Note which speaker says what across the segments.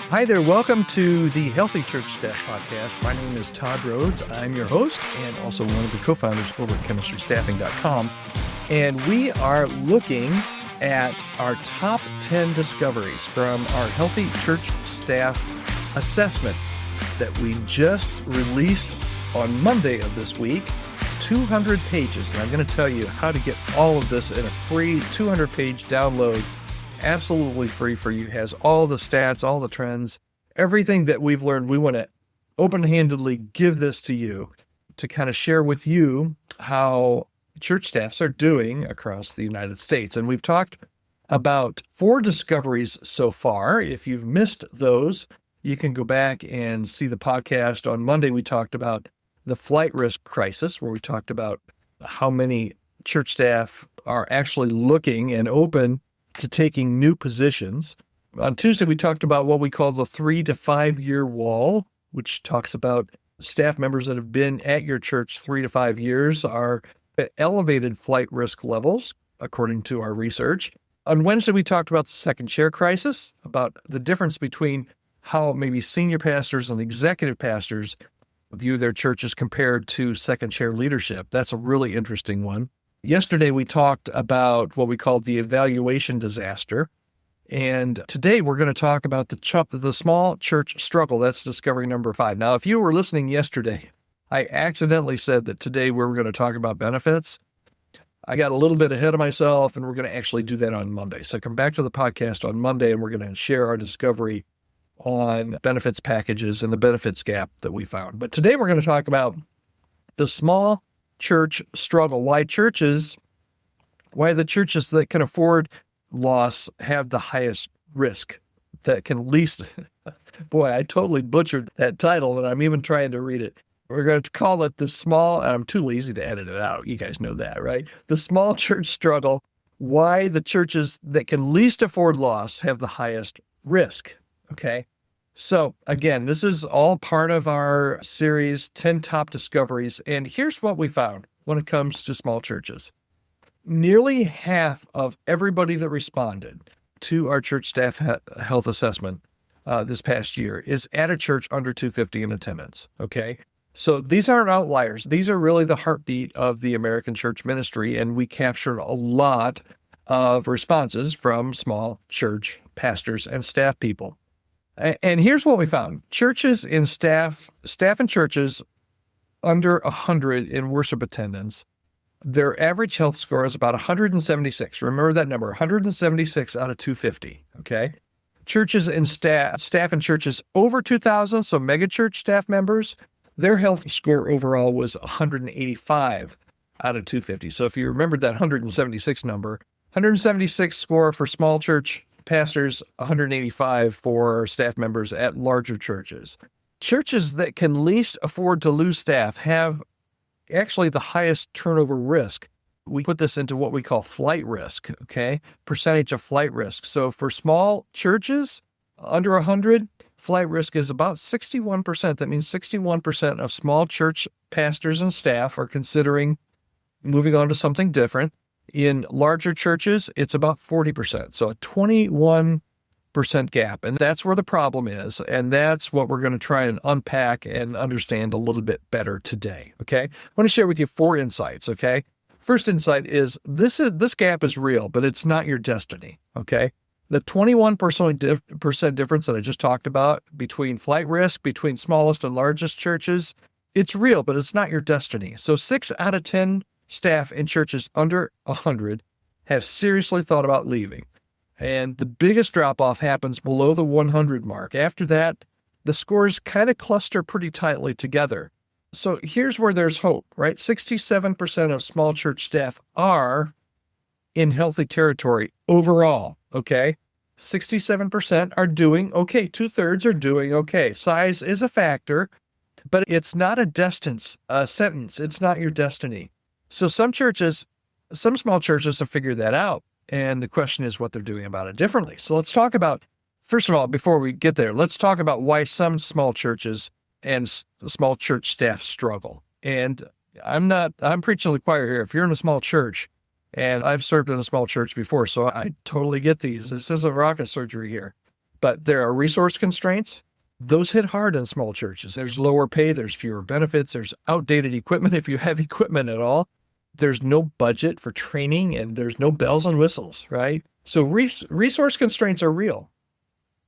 Speaker 1: Hi there. Welcome to the Healthy Church Staff Podcast. My name is Todd Rhoades. I'm your host and also one of the co-founders over at chemistrystaffing.com. And we are looking at our top 10 discoveries from our Healthy Church Staff assessment that we just released on Monday of this week. 200 pages. And I'm going to tell you how to get all of this in a free 200-page download. Absolutely free for you. It has all the stats, all the trends, everything that we've learned. We want to open-handedly give this to you to kind of share with you how church staffs are doing across the United States. And we've talked about 4 discoveries so far. If you've missed those, you can go back and see the podcast. On Monday, we talked about the flight risk crisis, where we talked about how many church staff are actually looking and open to taking new positions. On Tuesday, we talked about what we call the 3 to 5 year wall, which talks about staff members that have been at your church 3 to 5 years are at elevated flight risk levels, according to our research. On Wednesday, we talked about the second chair crisis, about the difference between how maybe senior pastors and executive pastors view their churches compared to second chair leadership. That's a really interesting one. Yesterday, we talked about what we call the evaluation disaster. And today, we're going to talk about the small church struggle. That's discovery number 5. Now, if you were listening yesterday, I accidentally said that today we were going to talk about benefits. I got a little bit ahead of myself, and we're going to actually do that on Monday. So come back to the podcast on Monday, and we're going to share our discovery on benefits packages and the benefits gap that we found. But today, we're going to talk about the small church struggle, why the churches that can afford loss have the highest risk, that can least, boy, I totally butchered that title, and I'm even trying to read it. We're going to call it the small, and I'm too lazy to edit it out. You guys know that, right? The small church struggle, why the churches that can least afford loss have the highest risk, okay? So again, this is all part of our series, 10 Top Discoveries. And here's what we found when it comes to small churches. Nearly half of everybody that responded to our church staff health assessment this past year is at a church under 250 in attendance, okay? So these aren't outliers. These are really the heartbeat of the American church ministry, and we captured a lot of responses from small church pastors and staff people. And here's what we found. Churches in staff and churches under 100 in worship attendance, their average health score is about 176. Remember that number, 176 out of 250, okay? Churches in staff and churches over 2,000, so megachurch staff members, their health score overall was 185 out of 250. So if you remembered that 176 number, 176 score for small church pastors, 185 for staff members at larger churches. Churches that can least afford to lose staff have actually the highest turnover risk. We put this into what we call flight risk, okay? Percentage of flight risk. So for small churches under 100, flight risk is about 61%. That means 61% of small church pastors and staff are considering moving on to something different. In larger churches, it's about 40%. So a 21% gap. And that's where the problem is. And that's what we're going to try and unpack and understand a little bit better today. Okay. I want to share with you 4 insights. Okay. First insight is this gap is real, but it's not your destiny. Okay. The 21% difference that I just talked about between flight risk, between smallest and largest churches, it's real, but it's not your destiny. So 6 out of 10 staff in churches under 100 have seriously thought about leaving. And the biggest drop-off happens below the 100 mark. After that, the scores kind of cluster pretty tightly together. So here's where there's hope, right? 67% of small church staff are in healthy territory overall, okay? 67% are doing okay. 2/3 are doing okay. Size is a factor, but it's not a sentence. It's not your destiny. So some small churches have figured that out, and the question is what they're doing about it differently. So let's talk about, first of all, before we get there, let's talk about why some small churches and small church staff struggle. And I'm preaching to the choir here. If you're in a small church, and I've served in a small church before, so I totally get these. This isn't rocket surgery here. But there are resource constraints. Those hit hard in small churches. There's lower pay, there's fewer benefits, there's outdated equipment if you have equipment at all. There's no budget for training, and there's no bells and whistles, right? So resource constraints are real.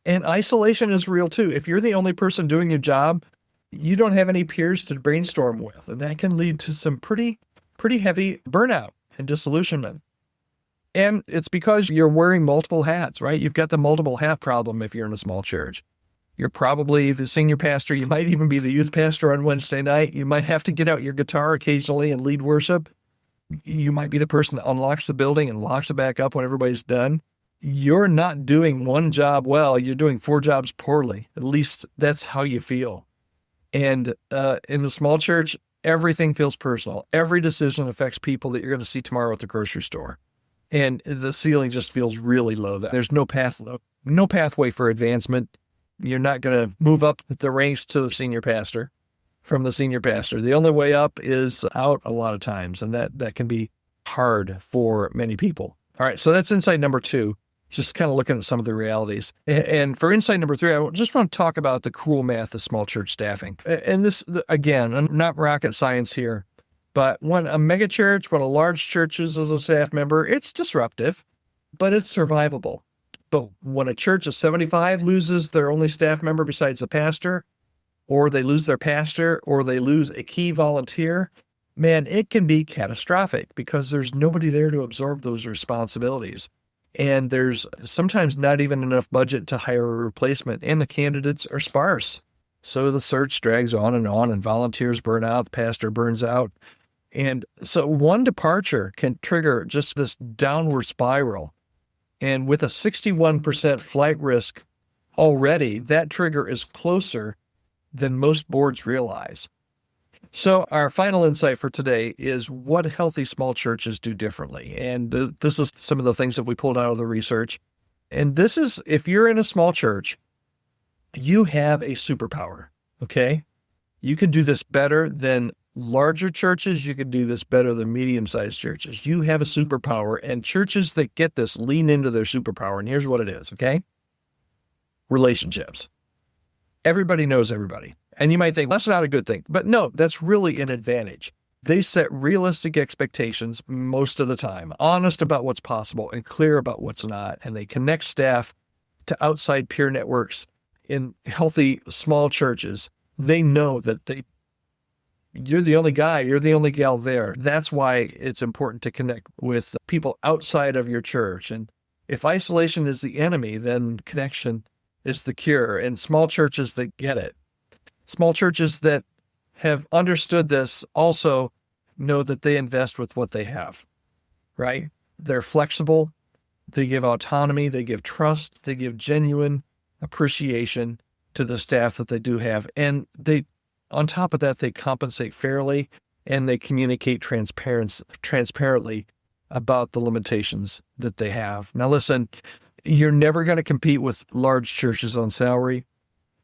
Speaker 1: And isolation is real too. If you're the only person doing your job, you don't have any peers to brainstorm with, and that can lead to some pretty heavy burnout and disillusionment. And it's because you're wearing multiple hats, right? You've got the multiple hat problem if you're in a small church. You're probably the senior pastor. You might even be the youth pastor on Wednesday night. You might have to get out your guitar occasionally and lead worship. You might be the person that unlocks the building and locks it back up when everybody's done. You're not doing one job well. You're doing 4 jobs poorly. At least that's how you feel. And in the small church, everything feels personal. Every decision affects people that you're going to see tomorrow at the grocery store. And the ceiling just feels really low. There's no pathway for advancement. You're not going to move up the ranks to the senior pastor from the senior pastor. The only way up is out a lot of times, and that can be hard for many people. All right, so that's insight number 2, just kind of looking at some of the realities. And for insight number 3, I just want to talk about the cruel math of small church staffing. And this, again, not rocket science here, but when a megachurch, when a large church is as a staff member, it's disruptive, but it's survivable. But when a church of 75 loses their only staff member besides the pastor, or they lose their pastor, or they lose a key volunteer, man, it can be catastrophic because there's nobody there to absorb those responsibilities. And there's sometimes not even enough budget to hire a replacement, and the candidates are sparse. So the search drags on, and volunteers burn out, the pastor burns out. And so one departure can trigger just this downward spiral. And with a 61% flight risk already, that trigger is closer than most boards realize. So our final insight for today is what healthy small churches do differently. And this is some of the things that we pulled out of the research. And this is, if you're in a small church, you have a superpower, okay? You can do this better than larger churches. You can do this better than medium-sized churches. You have a superpower, and churches that get this lean into their superpower. And here's what it is, okay? Relationships. Everybody knows everybody. And you might think, that's not a good thing. But no, that's really an advantage. They set realistic expectations most of the time, honest about what's possible and clear about what's not. And they connect staff to outside peer networks in healthy small churches. They know that you're the only guy, you're the only gal there. That's why it's important to connect with people outside of your church. And if isolation is the enemy, then connection is the cure. And small churches that get it, small churches that have understood this also know that they invest with what they have, right? They're flexible. They give autonomy. They give trust. They give genuine appreciation to the staff that they do have. And on top of that, they compensate fairly, and they communicate transparently about the limitations that they have. Now, listen, you're never going to compete with large churches on salary,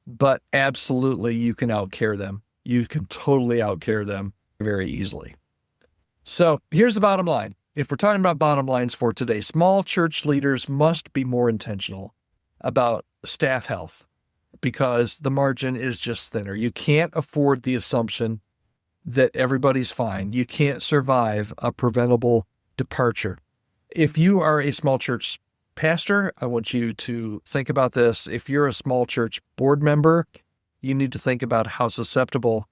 Speaker 1: but absolutely you can outcare them. You can totally outcare them very easily. So here's the bottom line. If we're talking about bottom lines for today, small church leaders must be more intentional about staff health, because the margin is just thinner. You can't afford the assumption that everybody's fine. You can't survive a preventable departure. If you are a small church pastor, I want you to think about this. If you're a small church board member, you need to think about how susceptible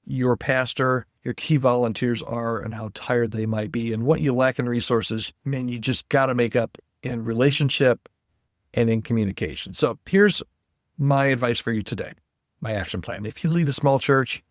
Speaker 1: your pastor, your key volunteers are, and how tired they might be, and what you lack in resources. Man, you just got to make up in relationship and in communication. So here's my advice for you today, my action plan. If you lead a small church,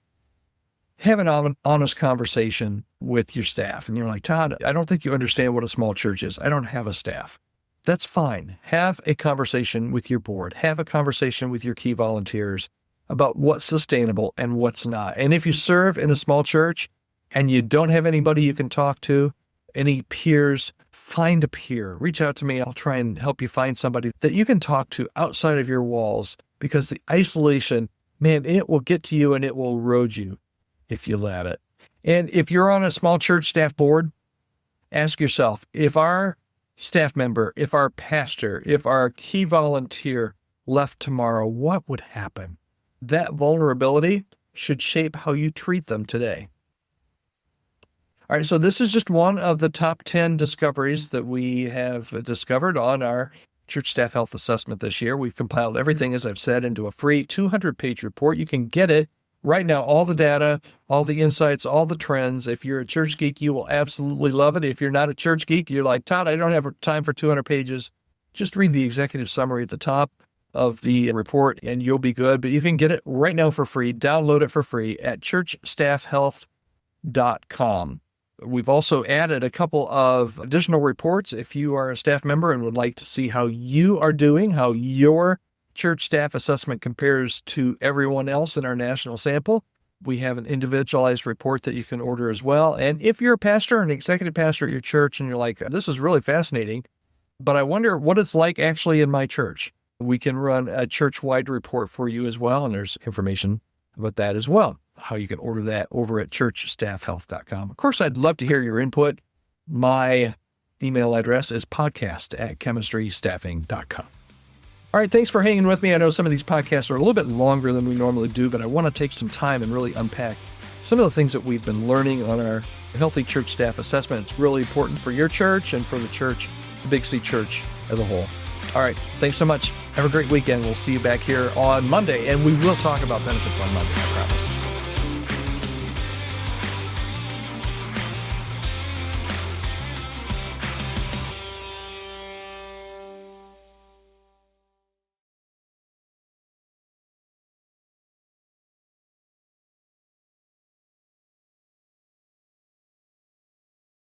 Speaker 1: have an honest conversation with your staff. And you're like, Todd, I don't think you understand what a small church is. I don't have a staff. That's fine. Have a conversation with your board. Have a conversation with your key volunteers about what's sustainable and what's not. And if you serve in a small church and you don't have anybody you can talk to, any peers, find a peer. Reach out to me. I'll try and help you find somebody that you can talk to outside of your walls, because the isolation, man, it will get to you and it will erode you if you let it. And if you're on a small church staff board, ask yourself, if our staff member, if our pastor, if our key volunteer left tomorrow, what would happen? That vulnerability should shape how you treat them today. All right, so this is just one of the top 10 discoveries that we have discovered on our church staff health assessment this year. We've compiled everything, as I've said, into a free 200-page report. You can get it right now, all the data, all the insights, all the trends. If you're a church geek, you will absolutely love it. If you're not a church geek, you're like, Todd, I don't have time for 200 pages. Just read the executive summary at the top of the report and you'll be good. But you can get it right now for free. Download it for free at churchstaffhealth.com. We've also added a couple of additional reports if you are a staff member and would like to see how you are doing, how your church staff assessment compares to everyone else in our national sample. We have an individualized report that you can order as well. And if you're a pastor, an executive pastor at your church, and you're like, this is really fascinating, but I wonder what it's like actually in my church, we can run a church-wide report for you as well. And there's information about that as well, how you can order that over at churchstaffhealth.com. Of course, I'd love to hear your input. My email address is podcast@chemistrystaffing.com. All right, thanks for hanging with me. I know some of these podcasts are a little bit longer than we normally do, but I want to take some time and really unpack some of the things that we've been learning on our Healthy Church Staff Assessment. It's really important for your church and for the church, the Big C Church as a whole. All right, thanks so much. Have a great weekend. We'll see you back here on Monday, and we will talk about benefits on Monday, I promise.